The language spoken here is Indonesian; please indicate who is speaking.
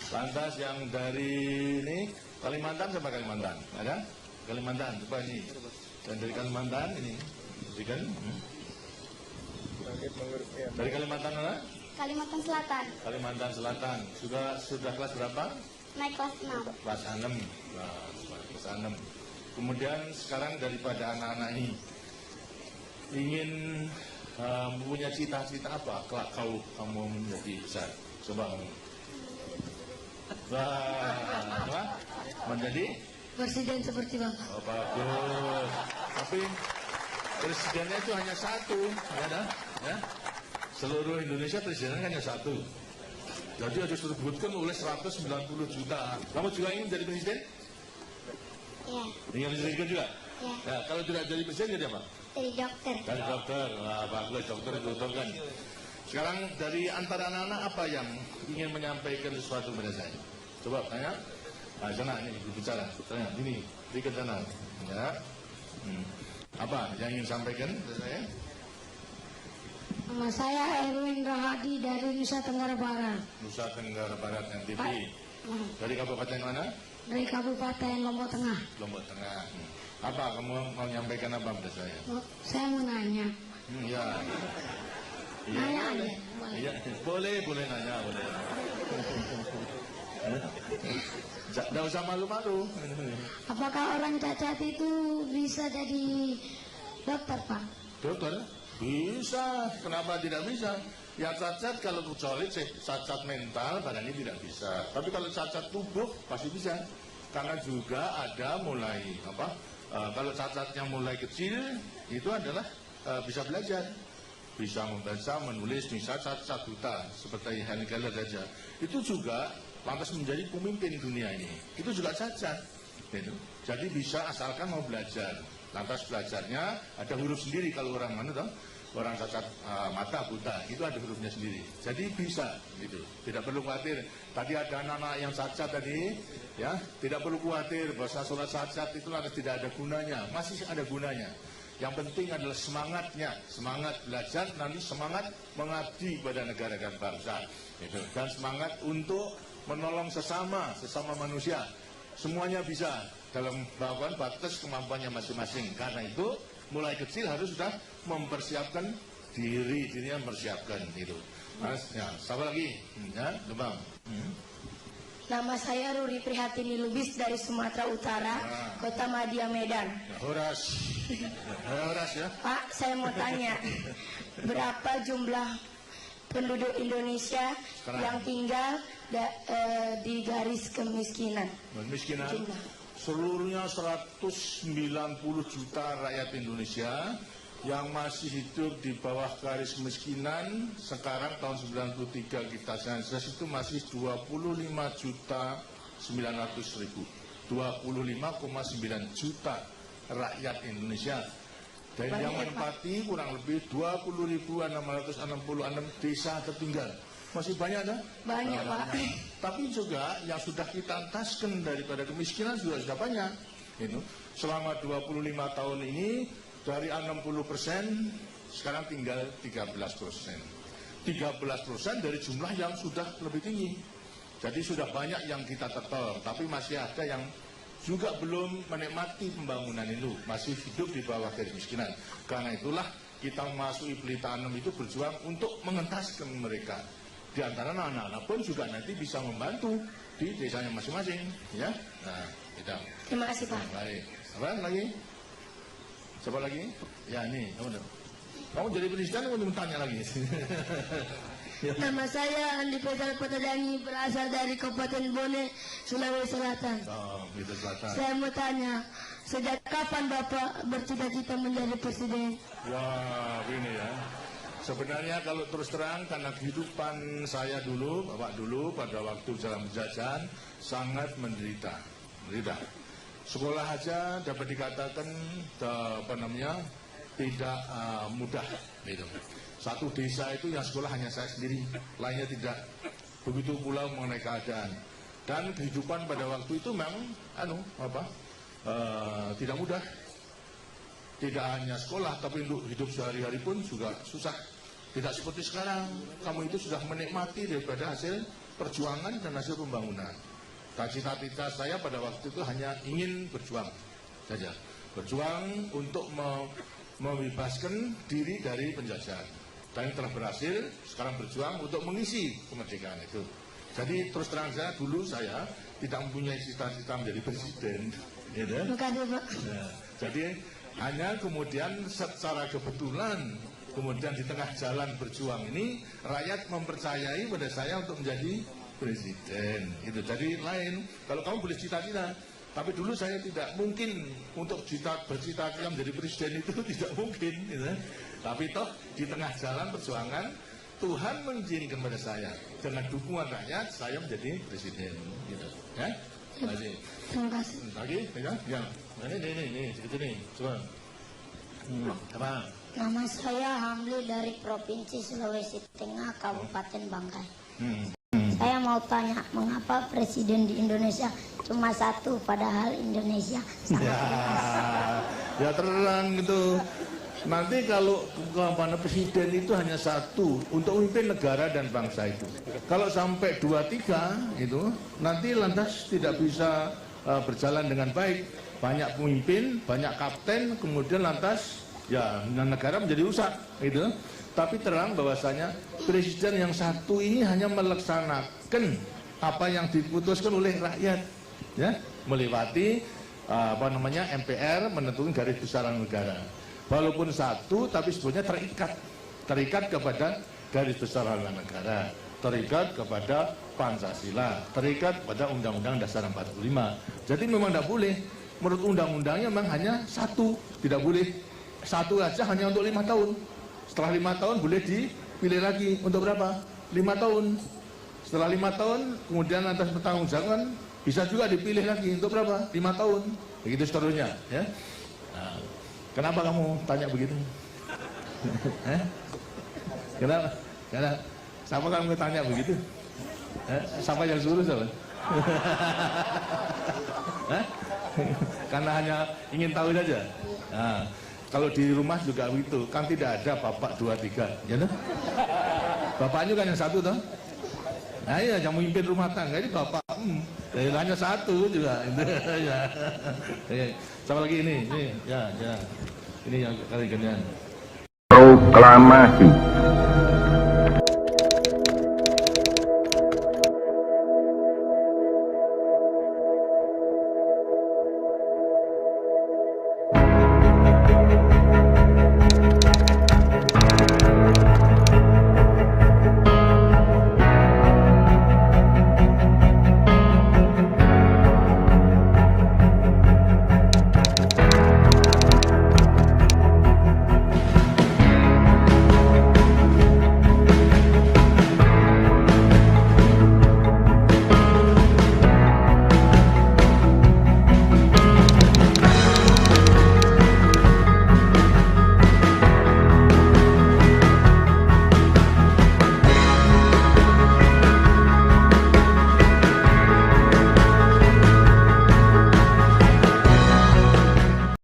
Speaker 1: Lantas yang dari ini Kalimantan sampai Kalimantan, ada? Kalimantan, coba ini. Dan dari Kalimantan ini, kan? Dari Kalimantan mana?
Speaker 2: Kalimantan Selatan.
Speaker 1: Kalimantan Selatan. Sudah kelas berapa?
Speaker 2: Naik kelas 6.
Speaker 1: Kelas 6. Kelas 6. Kemudian sekarang daripada anak-anak ini ingin punya cita-cita apa? Kelak kamu menjadi besar. Coba kamu. Wah, menjadi
Speaker 2: Presiden seperti Bapak.
Speaker 1: Oh, bagus. Tapi presidennya itu hanya satu, ya. Seluruh Indonesia presidennya hanya satu. Jadi harus direbutkan oleh 190 juta. Kamu juga ingin jadi presiden?
Speaker 2: Iya.
Speaker 1: Ingin jadi presiden juga?
Speaker 2: Iya.
Speaker 1: Ya, kalau tidak jadi presiden jadi apa?
Speaker 2: Jadi dokter.
Speaker 1: Jadi dokter. Wah, bagus, dokter itu kan. Sekarang dari antara anak-anak apa yang ingin menyampaikan sesuatu pada saya? Coba tanya. Nah, sana ini bicara. Tanya, ini, di sana. Ya. Apa yang ingin sampaikan pada saya?
Speaker 2: Nama saya Erwin Rahadi dari Nusa Tenggara Barat.
Speaker 1: Nusa Tenggara Barat NTB. Dari kabupaten mana?
Speaker 2: Dari Kabupaten Lombok Tengah.
Speaker 1: Lombok Tengah. Apa kamu mau menyampaikan apa pada saya?
Speaker 2: Saya mau nanya.
Speaker 1: Ya.
Speaker 2: Nanya
Speaker 1: boleh.
Speaker 2: aja.
Speaker 1: Iya, boleh nanya, boleh. Tidak usah malu-malu.
Speaker 2: Apakah orang cacat itu bisa jadi dokter, Pak?
Speaker 1: Dokter? Bisa. Kenapa tidak bisa? Ya cacat kalau kecuali cacat mental barangnya tidak bisa. Tapi kalau cacat tubuh pasti bisa. Karena juga ada mulai kalau cacatnya mulai kecil itu adalah bisa belajar, bisa membaca, menulis, misalnya cacat buta seperti Helen Keller saja. Itu juga lantas menjadi pemimpin dunia ini. Itu juga cacat. Gitu. Jadi bisa asalkan mau belajar. Lantas belajarnya ada huruf sendiri kalau orang mana toh? Orang cacat mata buta itu ada hurufnya sendiri. Jadi bisa gitu. Tidak perlu khawatir. Tadi ada anak-anak yang cacat tadi, ya, tidak perlu khawatir bahwa sholat cacat itu lantas tidak ada gunanya. Masih ada gunanya. Yang penting adalah semangatnya, semangat belajar, nanti semangat mengabdi pada negara dan bangsa. Gitu. Dan semangat untuk menolong sesama manusia. Semuanya bisa dalam melakukan batas kemampuannya masing-masing. Karena itu mulai kecil harus sudah mempersiapkan dirinya mempersiapkan itu. Mas, ya, siapa lagi? Ya, Demam.
Speaker 2: Nama saya Ruri Prihatini Lubis dari Sumatera Utara, Kota Madia, Medan.
Speaker 1: Horas. Horas ya.
Speaker 2: Pak, saya mau tanya, berapa jumlah penduduk Indonesia
Speaker 1: sekarang
Speaker 2: yang tinggal di garis kemiskinan?
Speaker 1: Kemiskinan seluruhnya 190 juta rakyat Indonesia yang masih hidup di bawah garis kemiskinan. Sekarang tahun 93 kita sensus itu masih 25 juta 900 ribu, 25,9 juta rakyat Indonesia. Dan yang menempati kurang lebih 20.666 desa tertinggal. Masih banyak dah?
Speaker 2: Banyak, Pak.
Speaker 1: Tapi juga yang sudah kita entaskan daripada kemiskinan juga sudah banyak. Itu selama 25 tahun ini dari 60% sekarang tinggal 13%. 13% dari jumlah yang sudah lebih tinggi. Jadi sudah banyak yang kita tetor, tapi masih ada yang juga belum menikmati pembangunan itu, masih hidup di bawah garis kemiskinan. Karena itulah kita memasuki Pelita 6 itu berjuang untuk mengentaskan mereka. Di antara anak-anak pun juga nanti bisa membantu di desanya masing-masing, ya. Nah, kita.
Speaker 2: Terima kasih, Pak.
Speaker 1: Baik. Apa lagi? Siapa lagi? Ya, ini. Kamu jadi presiden, kamu tanya lagi.
Speaker 2: Nama saya Andi Faisal Patadangi, berasal dari Kabupaten Bone, Sulawesi Selatan.
Speaker 1: Oh, gitu Selatan.
Speaker 2: Saya mau tanya, sejak kapan Bapak bercita-cita menjadi presiden?
Speaker 1: Wah, ini ya. Sebenarnya kalau terus terang karena kehidupan saya dulu, Bapak dulu pada waktu jalan penjajahan sangat menderita. Sekolah aja dapat dikatakan tidak mudah gitu. Satu desa itu yang sekolah hanya saya sendiri, lainnya tidak. Begitu pula mengenai keadaan. Dan kehidupan pada waktu itu memang tidak mudah. Tidak hanya sekolah, tapi untuk hidup sehari-hari pun juga susah. Tidak seperti sekarang, kamu itu sudah menikmati daripada hasil perjuangan dan hasil pembangunan. Cita-cita saya pada waktu itu hanya ingin berjuang saja. Berjuang untuk membebaskan diri dari penjajah. Dan telah berhasil, sekarang berjuang untuk mengisi kemerdekaan itu. Jadi terus terang saja, dulu saya tidak mempunyai cita-cita menjadi presiden. Gitu. Nah, jadi hanya kemudian secara kebetulan, kemudian di tengah jalan berjuang ini, rakyat mempercayai pada saya untuk menjadi presiden. Itu jadi lain. Kalau kamu boleh cita-cita, tapi dulu saya tidak mungkin untuk bercita-cita menjadi presiden itu tidak mungkin. Gitu. Tapi toh di tengah jalan perjuangan, Tuhan mengizinkan pada saya dengan dukungan rakyat saya menjadi presiden. Gitu. Ya?
Speaker 2: Terima kasih.
Speaker 1: Lagi, ya, ya. Ini, segitu nih, coba. Apa?
Speaker 3: Nama saya Hamli dari Provinsi Sulawesi Tengah, Kabupaten Bangkai. Saya mau tanya, mengapa presiden di Indonesia cuma satu, padahal Indonesia sangat luas?
Speaker 1: Ya terang gitu. Nanti kalau presiden itu hanya satu untuk memimpin negara dan bangsa itu. Kalau sampai 2-3 itu, nanti lantas tidak bisa berjalan dengan baik. Banyak pemimpin, banyak kapten, kemudian lantas ya negara menjadi rusak gitu. Tapi terang bahwasanya presiden yang satu ini hanya melaksanakan apa yang diputuskan oleh rakyat, ya, melewati MPR menentukan garis besaran negara. Walaupun satu, tapi sebetulnya terikat kepada garis besaran negara, terikat kepada Pancasila, terikat pada Undang-Undang Dasar 45. Jadi memang tidak boleh, menurut undang-undangnya memang hanya satu, tidak boleh satu aja hanya untuk 5 tahun. Setelah 5 tahun boleh dipilih lagi untuk berapa? 5 tahun. Setelah 5 tahun, kemudian atas pertanggungjawaban bisa juga dipilih lagi untuk berapa? 5 tahun. Begitu seterusnya, ya. Nah, kenapa kamu tanya begitu? Kenapa? Karena siapa kamu tanya begitu? Siapa yang suruh siapa? Karena hanya ingin tahu saja. Nah, kalau di rumah juga begitu, kan tidak ada bapak 2-3, ya toh? Bapaknya kan yang satu toh? Nah iya, yang memimpin rumah tangga ini bapak, hanya satu juga. Ya. Sama lagi ini, ya, ini yang kali gantian.
Speaker 4: Proklamasi